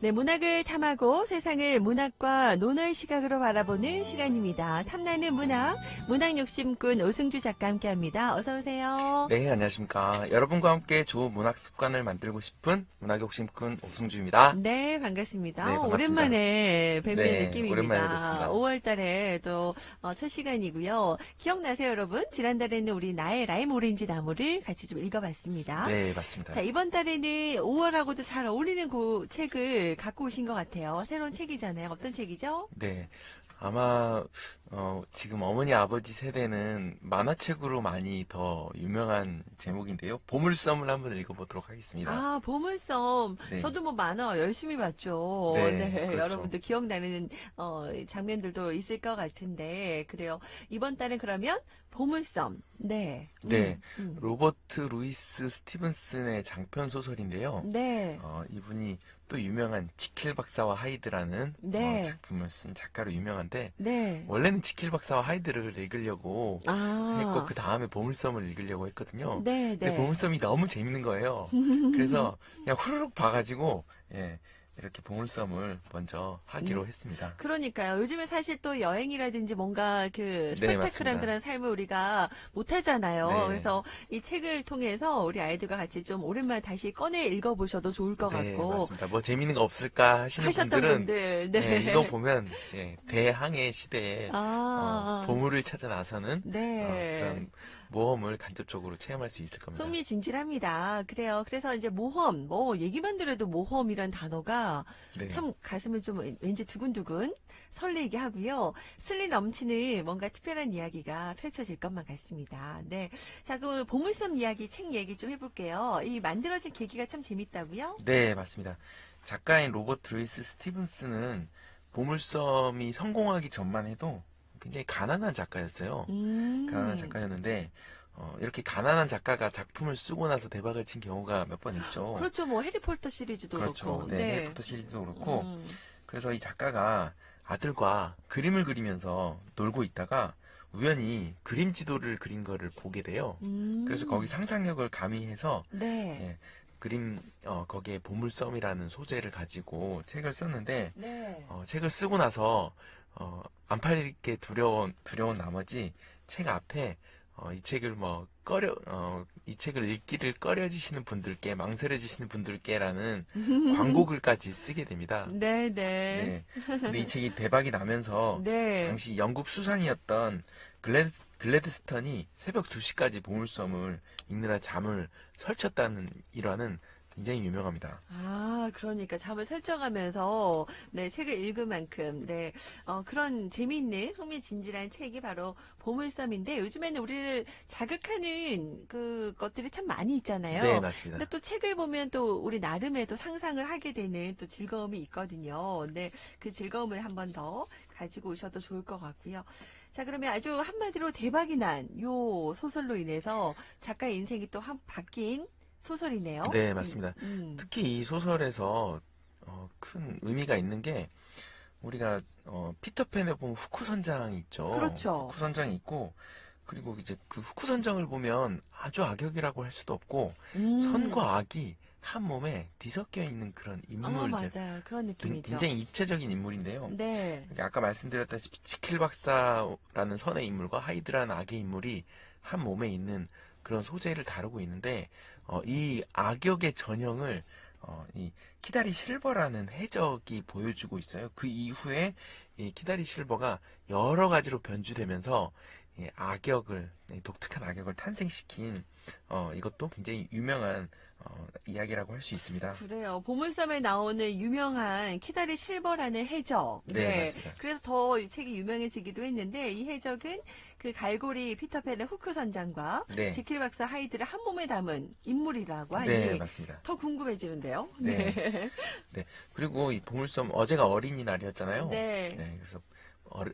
네, 문학을 탐하고 세상을 문학과 논어의 시각으로 바라보는 시간입니다. 탐나는 문학, 문학 욕심꾼 오승주 작가 함께합니다. 어서 오세요. 네, 안녕하십니까. 여러분과 함께 좋은 문학 습관을 만들고 싶은 문학 욕심꾼 오승주입니다. 네, 반갑습니다. 네, 반갑습니다. 오랜만에 뵙는 네, 느낌입니다. 오랜만에 뵙습니다. 5월 달에 또 첫 시간이고요. 기억나세요, 여러분? 지난달에는 우리 나의 라임 오렌지 나무를 같이 좀 읽어봤습니다. 네, 맞습니다. 자, 이번 달에는 5월하고도 잘 어울리는 그 책을 갖고 오신 것 같아요. 새로운 책이잖아요. 어떤 책이죠? 네, 아마 지금 어머니 아버지 세대는 만화책으로 많이 더 유명한 제목인데요. 보물섬을 한번 읽어보도록 하겠습니다. 아, 보물섬. 네. 저도 뭐 만화 열심히 봤죠. 네, 그렇죠. 여러분도 기억나는 장면들도 있을 것 같은데 그래요. 이번 달은 그러면 보물섬. 네. 네, 로버트 루이스 스티븐슨의 장편 소설인데요. 네. 이분이 또 유명한 지킬 박사와 하이드라는 네. 작품을 쓴 작가로 유명한데 네. 원래는 지킬 박사와 하이드를 읽으려고 했고 그 다음에 보물섬을 읽으려고 했거든요. 네, 근데 네. 보물섬이 너무 재밌는 거예요. 그래서 그냥 후루룩 봐가지고 이렇게 보물섬을 먼저 하기로 했습니다. 그러니까요. 요즘에 사실 또 여행이라든지 뭔가 그 스펙타클한 맞습니다. 그런 삶을 우리가 못 하잖아요. 네. 그래서 이 책을 통해서 우리 아이들과 같이 좀 오랜만에 다시 꺼내 읽어보셔도 좋을 것 네, 같고. 맞습니다. 뭐 재밌는 거 없을까 하시는 하셨던 분들은 분들, 네. 이거 보면 이제 대항해 시대에 아. 보물을 찾아 나서는 네. 그런 모험을 간접적으로 체험할 수 있을 겁니다. 흥미진진합니다. 그래요. 그래서 이제 모험, 얘기만 들어도 모험이란 단어가 네. 참 가슴을 좀 왠지 두근두근 설레게 하고요. 스릴 넘치는 뭔가 특별한 이야기가 펼쳐질 것만 같습니다. 네. 자, 그럼 보물섬 이야기, 책 얘기 좀 해볼게요. 이 만들어진 계기가 참 재밌다고요? 네, 맞습니다. 작가인 로버트 루이스 스티븐스는 보물섬이 성공하기 전만 해도 굉장히 가난한 작가였어요. 가난한 작가였는데 이렇게 가난한 작가가 작품을 쓰고 나서 대박을 친 경우가 몇 번 있죠. 그렇죠. 뭐 해리포터 시리즈도 그렇죠. 그렇고. 네, 해리포터 시리즈도 그렇고. 그래서 이 작가가 아들과 그림을 그리면서 놀고 있다가 우연히 그림 지도를 그린 거를 보게 돼요. 그래서 거기 상상력을 가미해서 네. 거기에 보물섬이라는 소재를 가지고 책을 썼는데 네. 책을 쓰고 나서 안 팔릴게 두려운 나머지 책 앞에 이 책을 읽기를 꺼려지시는 분들께 망설여지시는 분들께라는 광고글까지 쓰게 됩니다. 네, 네. 네. 근데 이 책이 대박이 나면서 네. 당시 영국 수상이었던 글래드스턴이 새벽 2시까지 보물섬을 읽느라 잠을 설쳤다는 일화는 굉장히 유명합니다. 아, 그러니까 잠을 설정하면서 네, 책을 읽을 만큼 네, 그런 재미있는 흥미진진한 책이 바로 보물섬인데 요즘에는 우리를 자극하는 그 것들이 참 많이 있잖아요. 네, 맞습니다. 근데 또 책을 보면 또 우리 나름의 또 상상을 하게 되는 또 즐거움이 있거든요. 네, 그 즐거움을 한 번 더 가지고 오셔도 좋을 것 같고요. 자, 그러면 아주 한마디로 대박이 난 요 소설로 인해서 작가의 인생이 또 바뀐 소설이네요. 네, 맞습니다. 특히 이 소설에서 큰 의미가 있는 게 우리가 피터팬에 보면 후크 선장이 있죠. 그렇죠. 후크 선장이 있고 그리고 이제 그 후크 선장을 보면 아주 악역이라고 할 수도 없고 선과 악이 한 몸에 뒤섞여 있는 그런 인물, 맞아요. 그런 느낌이죠. 굉장히 입체적인 인물인데요. 네. 아까 말씀드렸다시피 지킬 박사라는 선의 인물과 하이드라는 악의 인물이 한 몸에 있는 그런 소재를 다루고 있는데 이 악역의 전형을 이 키다리 실버라는 해적이 보여주고 있어요. 그 이후에 이 키다리 실버가 여러 가지로 변주되면서 이 독특한 악역을 탄생시킨 이것도 굉장히 유명한 이야기라고 할 수 있습니다. 그래요. 보물섬에 나오는 유명한 키다리 실버라는 해적. 네, 맞습니다. 그래서 더 이 책이 유명해지기도 했는데 이 해적은 그 갈고리 피터팬의 후크 선장과 네. 지킬 박사 하이드를 한 몸에 담은 인물이라고 하니 네, 맞습니다. 더 궁금해지는데요. 네. 네. 그리고 이 보물섬 어제가 어린이날이었잖아요. 네. 그래서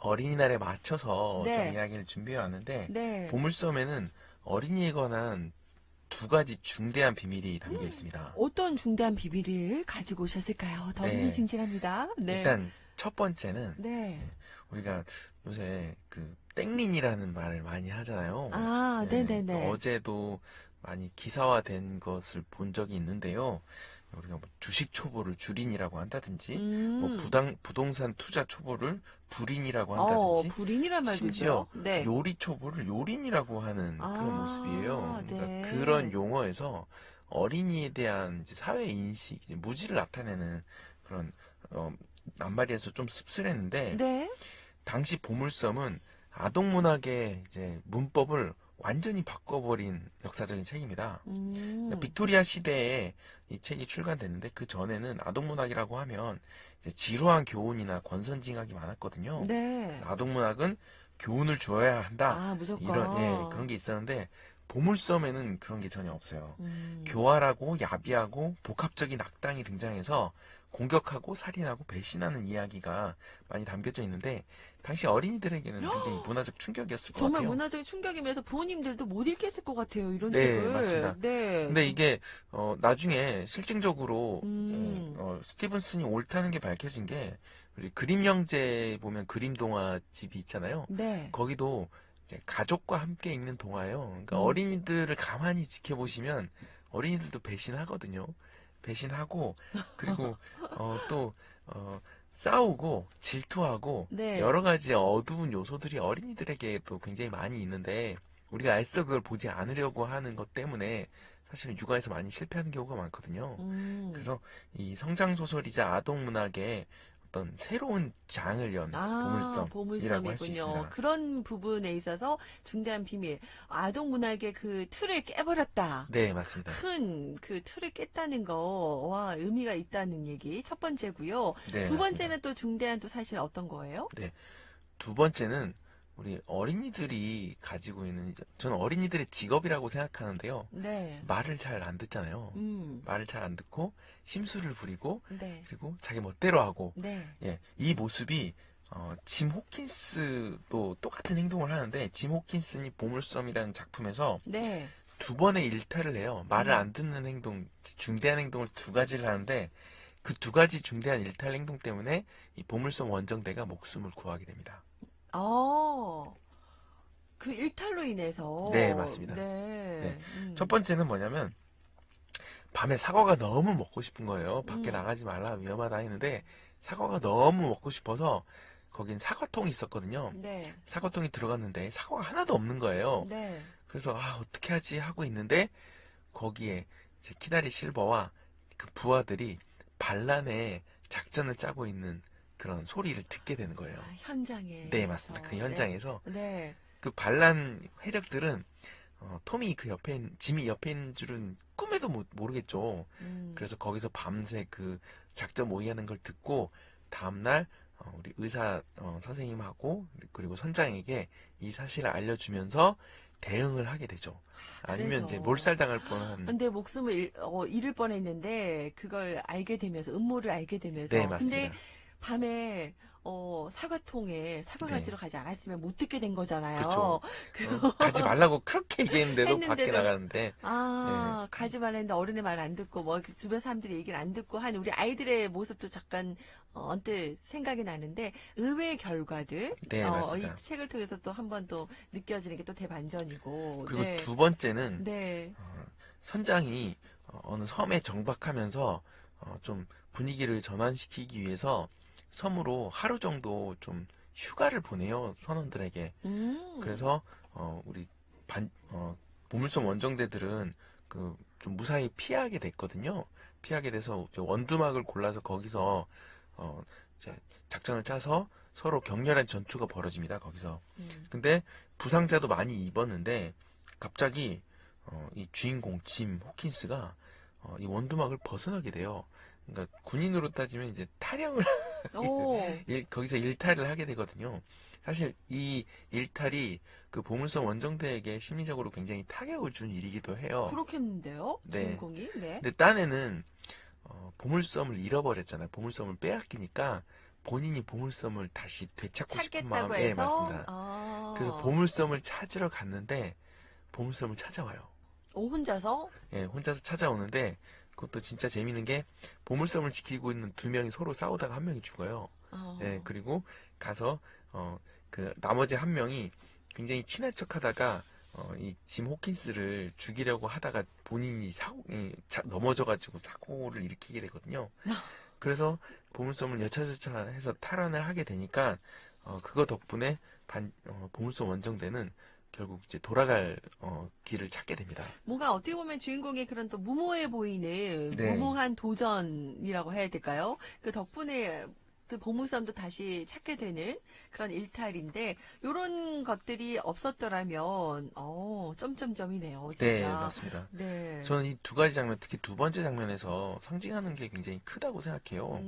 어린이날에 맞춰서 네. 좀 이야기를 준비해 왔는데 네. 보물섬에는 어린이에 관한 두 가지 중대한 비밀이 담겨 있습니다. 어떤 중대한 비밀을 가지고 오셨을까요? 더 네. 흥미진진합니다. 네. 일단 첫 번째는 네. 우리가 요새 그 땡린이라는 말을 많이 하잖아요. 아, 네네네. 어제도 많이 기사화된 것을 본 적이 있는데요. 우리가 뭐 주식 초보를 주린이라고 한다든지, 뭐 음. 부동산 투자 초보를 불인이라고 한다든지, 불인이란 말도 심지어 있어요. 네. 요리 초보를 요린이라고 하는 그런 모습이에요. 그러니까 그런 네. 용어에서 어린이에 대한 이제 사회 인식, 이제 무지를 나타내는 그런 낱말이어서 좀 씁쓸했는데, 네. 당시 보물섬은 아동문학의 이제 문법을 완전히 바꿔버린 역사적인 책입니다. 그러니까 음. 빅토리아 시대에 이 책이 출간됐는데 그 전에는 아동문학이라고 하면 이제 지루한 교훈이나 권선징악이 많았거든요. 네. 그래서 아동문학은 교훈을 주어야 한다. 그런 무조건. 게 있었는데 보물섬에는 그런 게 전혀 없어요. 음. 교활하고 야비하고 복합적인 악당이 등장해서 공격하고 살인하고 배신하는 이야기가 많이 담겨져 있는데 당시 어린이들에게는 굉장히 문화적 충격이었을 것 정말 같아요. 문화적인 충격이면서 부모님들도 못 읽겠을 것 같아요. 이런 네, 책을. 맞습니다. 네. 근데 이게 나중에 실증적으로 이제 음. 스티븐슨이 옳다는 게 밝혀진 게 우리 그림 형제 보면 그림 동화 집이 있잖아요. 네. 거기도 이제 가족과 함께 읽는 동화예요. 그러니까 음. 어린이들을 가만히 지켜보시면 어린이들도 배신하거든요. 배신하고 그리고 또 싸우고 질투하고 네. 여러 가지 어두운 요소들이 어린이들에게도 굉장히 많이 있는데 우리가 애써 그걸 보지 않으려고 하는 것 때문에 사실은 육아에서 많이 실패하는 경우가 많거든요. 음. 그래서 이 성장 소설이자 아동 문학의 어떤 새로운 장을 연 보물섬이라고 할 수 보물섬이군요. 있습니다. 그런 부분에 있어서 중대한 비밀. 아동 문학의 그 틀을 깨버렸다. 네, 맞습니다. 큰 그 틀을 깼다는 거와 의미가 있다는 얘기. 첫 번째고요. 네, 두 맞습니다. 번째는 또 중대한 또 사실 어떤 거예요? 네, 두 번째는 우리 어린이들이 가지고 있는 저는 어린이들의 직업이라고 생각하는데요. 네. 말을 잘 안 듣잖아요. 음. 말을 잘 안 듣고 심술을 부리고 네. 그리고 자기 멋대로 하고 네. 예, 이 모습이 짐 호킨스도 똑같은 행동을 하는데 짐 호킨슨이 보물섬이라는 작품에서 네. 두 번의 일탈을 해요. 말을 음. 안 듣는 행동, 중대한 행동을 두 가지를 하는데 그 두 가지 중대한 일탈 행동 때문에 이 보물섬 원정대가 목숨을 구하게 됩니다. 어. 그 일탈로 네, 인해서. 맞습니다. 네. 네. 첫 번째는 뭐냐면 밤에 사과가 너무 먹고 싶은 거예요. 밖에 음. 나가지 말라 위험하다 했는데 사과가 너무 먹고 싶어서 거긴 사과통이 있었거든요. 네. 사과통이 들어갔는데 사과가 하나도 없는 거예요. 네. 그래서 어떻게 하지 하고 있는데 거기에 이제 키다리 실버와 그 부하들이 반란의 작전을 짜고 있는 그런 소리를 듣게 되는 거예요. 현장에. 네, 맞습니다. 그 네. 현장에서 네. 그 반란 해적들은 짐이 옆에 있는 줄은 꿈에도 모르겠죠. 음. 그래서 거기서 밤새 그 작전 모의하는 걸 듣고 다음날 우리 의사 선생님하고 그리고 선장에게 이 사실을 알려주면서 대응을 하게 되죠. 아니면 이제 그래서. 몰살당할 뻔한. 근데 목숨을 잃을 뻔했는데 그걸 알게 되면서 음모를 알게 네, 되면서 근데 맞습니다. 밤에 사과통에 사과 네, 가지러 가지 않았으면 못 듣게 된 그쵸. 거잖아요. 가지 말라고 그렇게 얘기했는데도 밖에 했는데도 나가는데, 예, 가지 말랬는데 어른의 말 안 듣고 뭐 이렇게 주변 사람들이 얘기를 안 듣고 한 우리 아이들의 모습도 잠깐 언뜻 생각이 나는데 의외의 결과들 네, 이 맞습니다. 책을 통해서 또 한 번 또 느껴지는 게 또 대반전이고 그리고 네. 두 번째는 네. 선장이 어느 섬에 정박하면서 좀 분위기를 전환시키기 위해서 섬으로 하루 정도 좀 휴가를 보내요, 선원들에게. 음. 그래서 우리 보물섬 원정대들은 그 좀 무사히 피하게 됐거든요. 피하게 돼서 이제 원두막을 골라서 거기서 이제 작전을 짜서 서로 격렬한 전투가 벌어집니다. 거기서. 음. 근데 부상자도 많이 입었는데 갑자기 이 주인공 짐 호킨스가 이 원두막을 벗어나게 돼요. 그러니까 군인으로 따지면 이제 탈영을 오, 거기서 일탈을 하게 되거든요. 사실 이 일탈이 그 보물섬 원정대에게 심리적으로 굉장히 타격을 준 일이기도 해요. 그렇겠는데요? 네. 주인공이? 네. 근데 딴에는 보물섬을 잃어버렸잖아요. 보물섬을 빼앗기니까 본인이 보물섬을 다시 되찾고 싶은 찾겠다고 마음에 해서, 맞습니다. 그래서 보물섬을 찾으러 갔는데 보물섬을 찾아와요. 혼자서? 예, 혼자서 찾아오는데 그것도 진짜 재밌는 게 보물섬을 지키고 있는 두 명이 서로 싸우다가 한 명이 죽어요. 어, 예, 그리고 가서 그 나머지 한 명이 굉장히 친한 척하다가 이 짐 호킨스를 죽이려고 하다가 본인이 넘어져가지고 사고를 일으키게 되거든요. 그래서 보물섬을 여차저차 해서 탈환을 하게 되니까 그거 덕분에 보물섬 원정대는 결국 이제 돌아갈 길을 찾게 됩니다. 뭔가 어떻게 보면 주인공의 그런 또 무모해 보이는 네. 무모한 도전이라고 해야 될까요? 그 덕분에 그 보물섬도 다시 찾게 되는 그런 일탈인데 요런 것들이 없었더라면 점점점이네요, 네, 진짜. 맞습니다. 네. 저는 이 두 가지 장면, 특히 두 번째 장면에서 상징하는 게 굉장히 크다고 생각해요.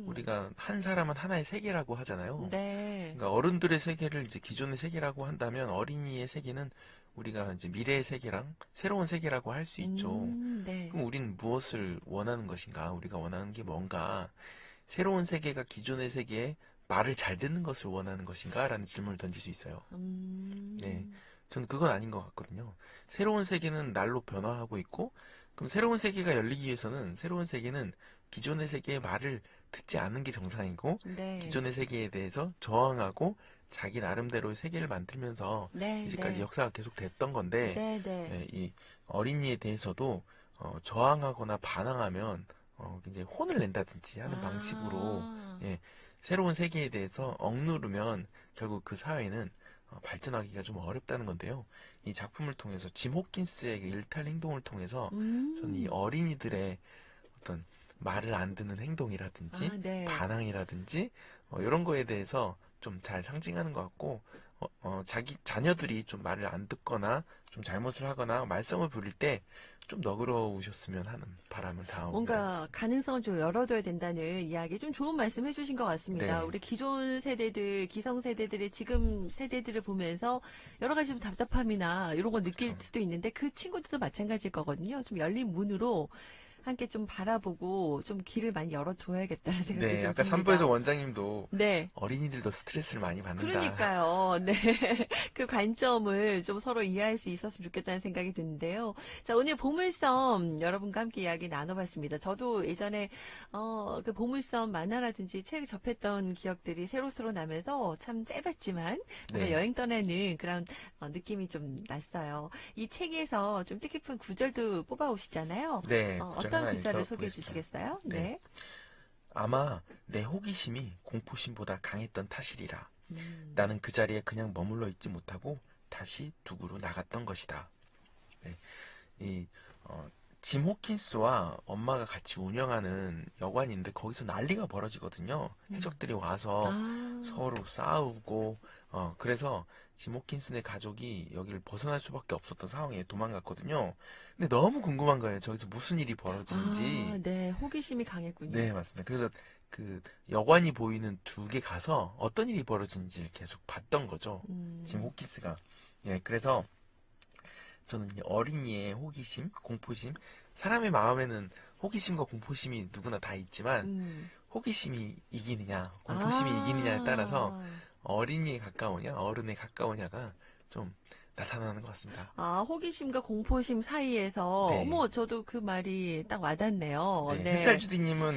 우리가 한 사람은 하나의 세계라고 하잖아요. 네. 그러니까 어른들의 세계를 이제 기존의 세계라고 한다면 어린이의 세계는 우리가 이제 미래의 세계랑 새로운 세계라고 할 수 있죠. 네. 그럼 우리는 무엇을 원하는 것인가? 우리가 원하는 게 뭔가? 새로운 세계가 기존의 세계에 말을 잘 듣는 것을 원하는 것인가? 라는 질문을 던질 수 있어요. 네. 전 그건 아닌 것 같거든요. 새로운 세계는 날로 변화하고 있고, 그럼 새로운 세계가 열리기 위해서는 새로운 세계는 기존의 세계의 말을 듣지 않는 게 정상이고, 네. 기존의 세계에 대해서 저항하고 자기 나름대로의 세계를 만들면서 네. 이제까지 네. 역사가 계속 됐던 건데, 네. 네. 네, 이 어린이에 대해서도 저항하거나 반항하면 굉장히 혼을 낸다든지 하는 방식으로 예, 새로운 세계에 대해서 억누르면 결국 그 사회는 발전하기가 좀 어렵다는 건데요. 이 작품을 통해서 짐 호킨스의 그 일탈 행동을 통해서 저는 이 어린이들의 어떤 말을 안 듣는 행동이라든지 네. 반항이라든지 이런 거에 대해서 좀 잘 상징하는 것 같고 자기 자녀들이 좀 말을 안 듣거나 좀 잘못을 하거나 말썽을 부릴 때 좀 너그러우셨으면 하는 바람을 담아봅니다. 뭔가 가능성을 좀 열어둬야 된다는 이야기 좀 좋은 말씀 해주신 것 같습니다. 네. 우리 기존 세대들, 기성 세대들의 지금 세대들을 보면서 여러 가지 좀 답답함이나 이런 거 느낄 그렇죠. 수도 있는데 그 친구들도 마찬가지일 거거든요. 좀 열린 문으로 함께 좀 바라보고 좀 길을 많이 열어줘야겠다는 생각이 네, 좀 아까 듭니다. 3부에서 원장님도 네. 어린이들도 스트레스를 많이 받는다. 그러니까요. 네. 그 관점을 좀 서로 이해할 수 있었으면 좋겠다는 생각이 드는데요. 자, 오늘 보물섬 여러분과 함께 이야기 나눠봤습니다. 저도 예전에, 그 보물섬 만화라든지 책 접했던 기억들이 새록새록 나면서 참 짧았지만, 뭔가 네. 여행 떠나는 그런 느낌이 좀 났어요. 이 책에서 좀 뜻깊은 구절도 뽑아오시잖아요. 네, 구절 어떤 하나 구절을 소개해 읽어보겠습니다. 주시겠어요? 네. 네. 아마 내 호기심이 공포심보다 강했던 탓이리라. 음. 나는 그 자리에 그냥 머물러 있지 못하고 다시 두구로 나갔던 것이다. 네. 짐 호킨스와 엄마가 같이 운영하는 여관인데 거기서 난리가 벌어지거든요. 해적들이 와서 아. 서로 싸우고 그래서 짐 호킨슨의 가족이 여기를 벗어날 수밖에 없었던 상황에 도망갔거든요. 근데 너무 궁금한 거예요. 저기서 무슨 일이 벌어지는지. 네. 호기심이 강했군요. 네, 맞습니다. 그래서 그 여관이 보이는 둑에 가서 어떤 일이 벌어지는지를 계속 봤던 거죠. 짐 호킨스가. 예, 그래서 저는 이 어린이의 호기심, 공포심, 사람의 마음에는 호기심과 공포심이 누구나 다 있지만 호기심이 이기느냐, 공포심이 이기느냐에 따라서 어린이에 가까우냐, 어른에 가까우냐가 좀 나타나는 것 같습니다. 호기심과 공포심 사이에서, 네. 어머, 저도 그 말이 딱 와닿네요. 네. 네. 햇살 주디님은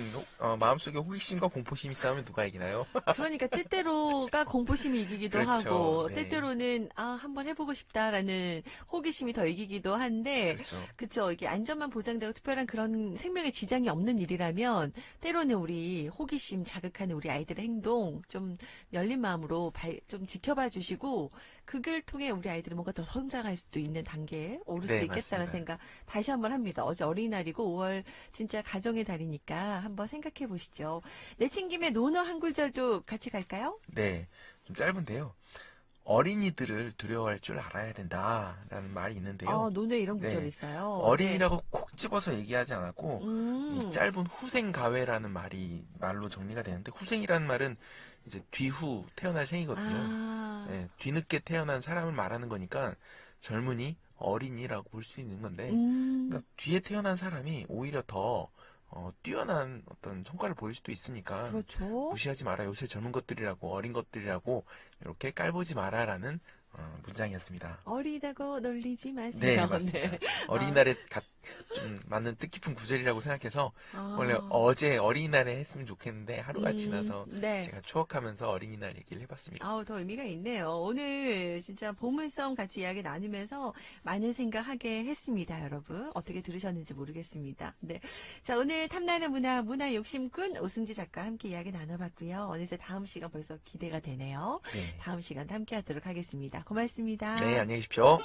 마음속에 호기심과 공포심이 싸우면 누가 이기나요? 그러니까 때때로가 공포심이 이기기도 그렇죠. 하고, 네. 때때로는, 한번 해보고 싶다라는 호기심이 더 이기기도 한데, 그렇죠. 그쵸. 이게 안전만 보장되고 특별한 그런 생명에 지장이 없는 일이라면, 때로는 우리 호기심 자극하는 우리 아이들의 행동, 좀 열린 마음으로 좀 지켜봐 주시고, 그걸 통해 우리 아이들이 뭔가 더 성장할 수도 있는 단계에 오를 수도 네, 있겠다는 맞습니다. 생각 다시 한번 합니다. 어제 어린이날이고 5월 진짜 가정의 달이니까 한번 생각해 보시죠. 내친 김에 논어 한 구절도 같이 갈까요? 네, 좀 짧은데요. 어린이들을 두려워할 줄 알아야 된다라는 말이 있는데요. 논어에 이런 네. 구절이 있어요. 어린이라고 콕 집어서 얘기하지 않았고 네. 이 짧은 후생가외라는 말로 정리가 되는데 후생이라는 말은 이제 뒤후 태어날 생이거든요. 네, 뒤늦게 태어난 사람을 말하는 거니까 젊은이, 어린이라고 볼 수 있는 건데 그러니까 뒤에 태어난 사람이 오히려 더 뛰어난 어떤 성과를 보일 수도 있으니까 그렇죠. 무시하지 마라. 요새 젊은 것들이라고 어린 것들이라고 이렇게 깔보지 마라라는 문장이었습니다. 어리다고 놀리지 마세요. 네, 맞습니다. 네. 어린이날에 좀 맞는 뜻깊은 구절이라고 생각해서 원래 어제 어린이날에 했으면 좋겠는데 하루가 지나서 네. 제가 추억하면서 어린이날 얘기를 해봤습니다. 아우, 더 의미가 있네요. 오늘 진짜 보물섬 같이 이야기 나누면서 많은 생각하게 했습니다, 여러분. 어떻게 들으셨는지 모르겠습니다. 네. 자, 오늘 탐나는 문화 욕심꾼 오승지 작가 함께 이야기 나눠봤고요. 어느새 다음 시간 벌써 기대가 되네요. 네. 다음 시간도 함께 하도록 하겠습니다. 고맙습니다. 네, 안녕히 계십시오.